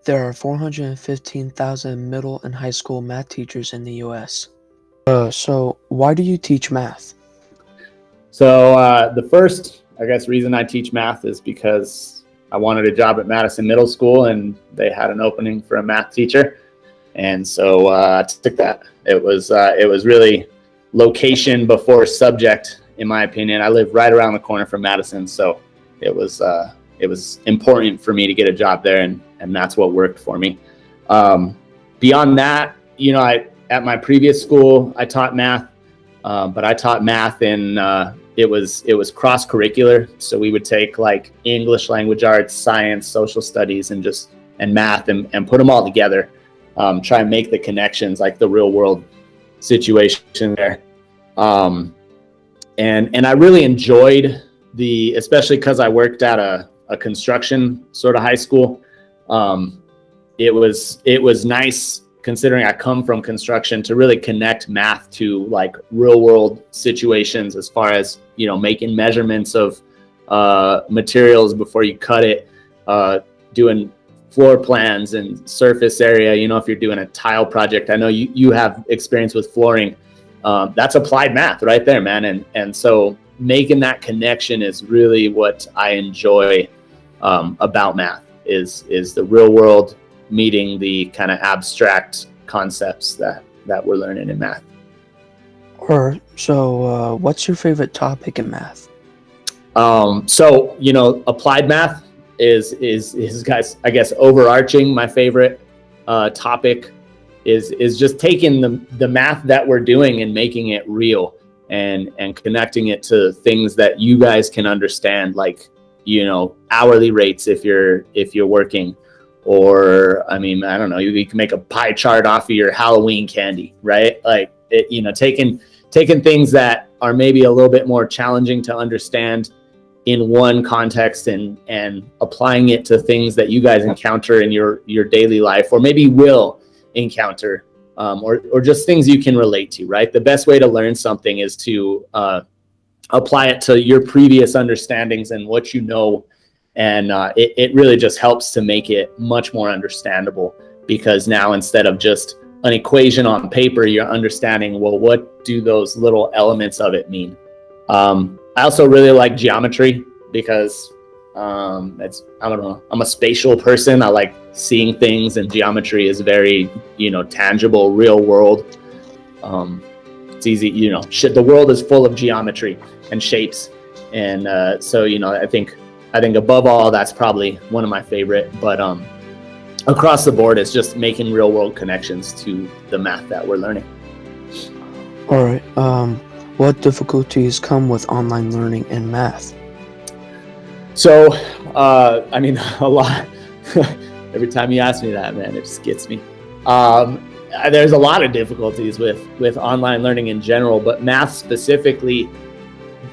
There are 415,000 middle and high school math teachers in the U.S. So why do you teach math? So the first, I guess, reason I teach math is because I wanted a job at Madison Middle School, and they had an opening for a math teacher, and so I took that. It was really location before subject, in my opinion. I live right around the corner from Madison, so it was important for me to get a job there, and that's what worked for me. Beyond that, at my previous school, I taught math, but I taught math in it was cross curricular. So we would take like English language arts, science, social studies, and math and put them all together. Try and make the connections, like the real world situation there. And I really enjoyed especially because I worked at a construction sort of high school. It was nice, considering I come from construction, to really connect math to like real world situations, as far as, making measurements of materials before you cut it, doing floor plans and surface area. If you're doing a tile project, I know you have experience with flooring. That's applied math right there, man. And so making that connection is really what I enjoy about math, is the real world meeting the kind of abstract concepts that we're learning in math. So what's your favorite topic in math? So applied math is guys, I guess, overarching. My favorite topic is just taking the math that we're doing and making it real, and connecting it to things that you guys can understand, like hourly rates if you're working. Or, I don't know, you can make a pie chart off of your Halloween candy, right? Like, taking things that are maybe a little bit more challenging to understand in one context and applying it to things that you guys encounter in your daily life, or maybe will encounter, or just things you can relate to, right? The best way to learn something is to apply it to your previous understandings and what you know. And it really just helps to make it much more understandable, because now, instead of just an equation on paper, you're understanding, well, what do those little elements of it mean? I also really like geometry, because I don't know, I'm a spatial person. I like seeing things, and geometry is very, tangible, real world. It's easy, the world is full of geometry and shapes. And so, I think above all, that's probably one of my favorite. But across the board, it's just making real world connections to the math that we're learning. All right. What difficulties come with online learning in math? So, a lot. Every time you ask me that, man, it just gets me. There's a lot of difficulties with online learning in general, but math specifically.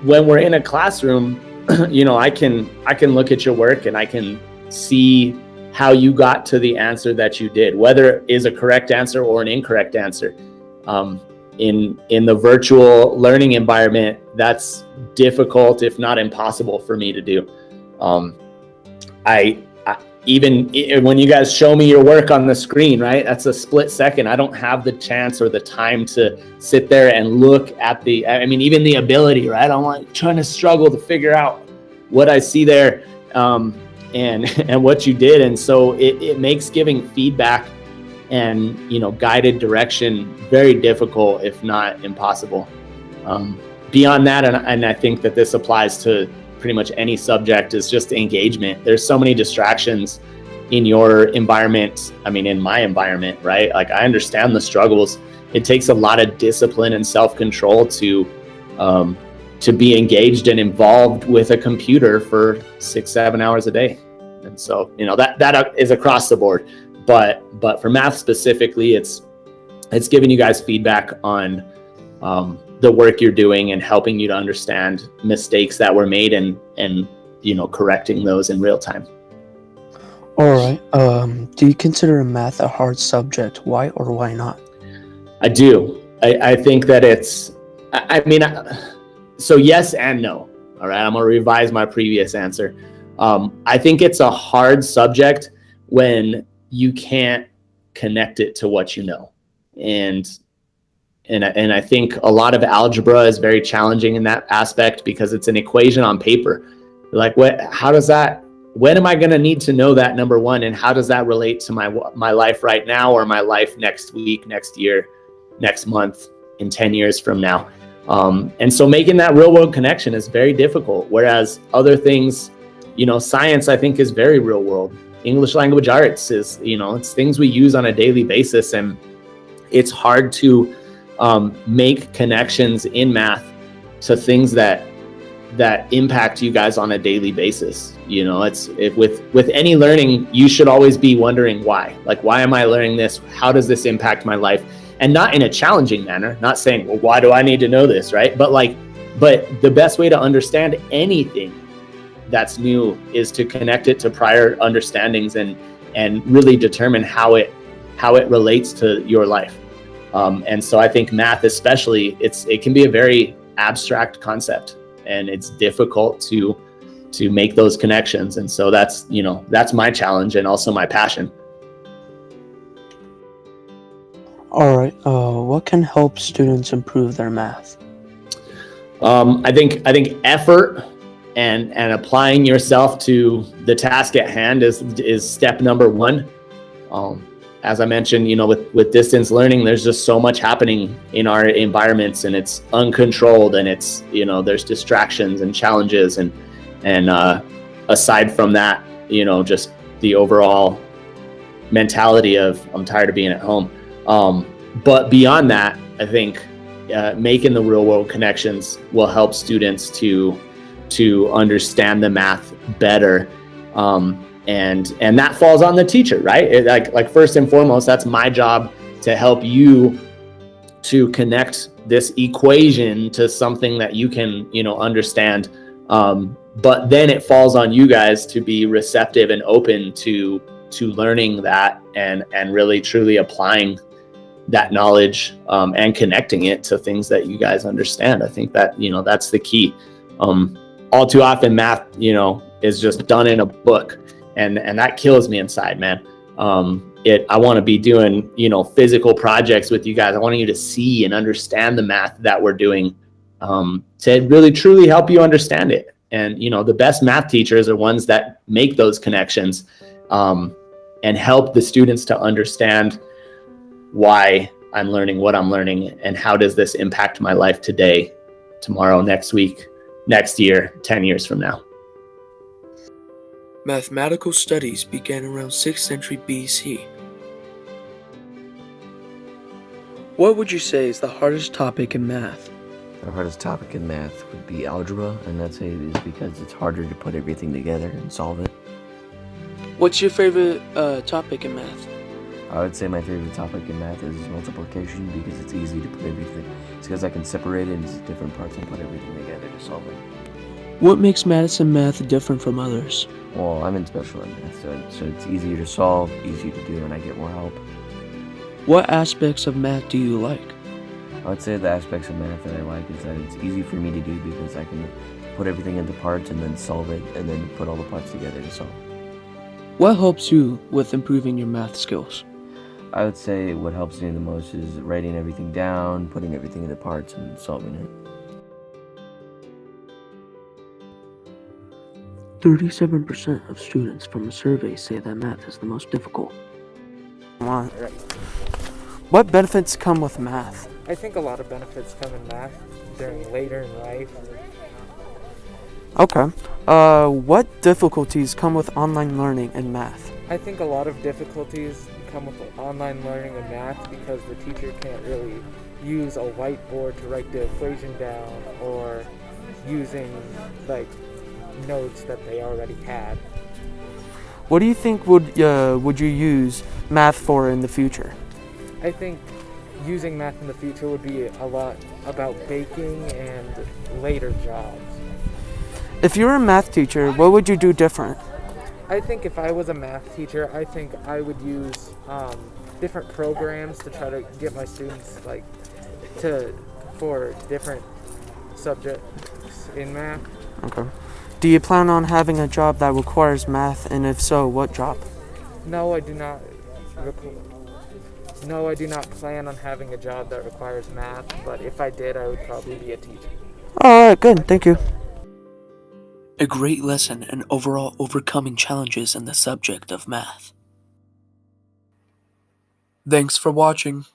When we're in a classroom, I can look at your work and I can see how you got to the answer that you did, whether it is a correct answer or an incorrect answer. In the virtual learning environment, that's difficult, if not impossible, for me to do. Even when you guys show me your work on the screen, right? That's a split second. I don't have the chance or the time to sit there and look at even the ability, right? I'm like trying to struggle to figure out what I see there, and what you did. And so it makes giving feedback and, guided direction very difficult, if not impossible. Beyond that, and I think that this applies to pretty much any subject, is just engagement. There's so many distractions in your environment. In my environment, right? Like, I understand the struggles. It takes a lot of discipline and self-control to be engaged and involved with a computer for 6-7 hours a day. And so, that is across the board. But for math specifically, it's giving you guys feedback on the work you're doing and helping you to understand mistakes that were made and correcting those in real time. All right. Do you consider math a hard subject? Why or why not? I do. I think that it's, so yes and no. All right. I'm going to revise my previous answer. I think it's a hard subject when you can't connect it to what you know. And I think a lot of algebra is very challenging in that aspect because it's an equation on paper. Like, when am I going to need to know that, number one, and how does that relate to my life right now, or my life next week, next year, next month, in 10 years from now? And so making that real world connection is very difficult. Whereas other things, science, I think, is very real world. English language arts is, it's things we use on a daily basis, and it's hard to make connections in math to things that impact you guys on a daily basis. With any learning, you should always be wondering why. Like, why am I learning this? How does this impact my life? And not in a challenging manner, not saying, well, why do I need to know this, right? But the best way to understand anything that's new is to connect it to prior understandings and really determine how it relates to your life. And so I think math, especially, it can be a very abstract concept, and it's difficult to make those connections. And so that's my challenge and also my passion. All right. What can help students improve their math? I think effort and applying yourself to the task at hand is step number one. As I mentioned, with distance learning, there's just so much happening in our environments, and it's uncontrolled, and it's, there's distractions and challenges, and aside from that, just the overall mentality of, I'm tired of being at home. But beyond that, I think making the real world connections will help students to understand the math better. And that falls on the teacher, right? Like first and foremost, that's my job, to help you to connect this equation to something that you can, understand. But then it falls on you guys to be receptive and open to learning that and really truly applying that knowledge and connecting it to things that you guys understand. I think that, that's the key. All too often math, is just done in a book, and that kills me inside, man. I want to be doing, physical projects with you guys. I want you to see and understand the math that we're doing, to really truly help you understand it. And, the best math teachers are ones that make those connections, and help the students to understand why I'm learning what I'm learning, and how does this impact my life today, tomorrow, next week, next year, 10 years from now. Mathematical studies began around 6th century BC. What would you say is the hardest topic in math? The hardest topic in math would be algebra, and I'd say it is because it's harder to put everything together and solve it. What's your favorite topic in math? I would say my favorite topic in math is multiplication, because it's easy to put everything. It's because I can separate it into different parts and put everything together to solve it. What makes Madison Math different from others? Well, I'm in special ed math, so it's easier to solve, easier to do, and I get more help. What aspects of math do you like? I would say the aspects of math that I like is that it's easy for me to do because I can put everything into parts and then solve it, and then put all the parts together to solve. What helps you with improving your math skills? I would say what helps me the most is writing everything down, putting everything into parts, and solving it. 37% of students from a survey say that math is the most difficult. What benefits come with math? I think a lot of benefits come in math during later in life. Okay. What difficulties come with online learning in math? I think a lot of difficulties come with online learning in math because the teacher can't really use a whiteboard to write the equation down, or using notes that they already had. What do you think would you use math for in the future? I think using math in the future would be a lot about baking and later jobs. If you were a math teacher, what would you do different? I think if I was a math teacher, I think I would use different programs to try to get my students for different subjects in math. Okay. Do you plan on having a job that requires math, and if so, what job? No, I do not No, I do not plan on having a job that requires math, but if I did, I would probably be a teacher. Alright, good, thank you. A great lesson in overall overcoming challenges in the subject of math. Thanks for watching.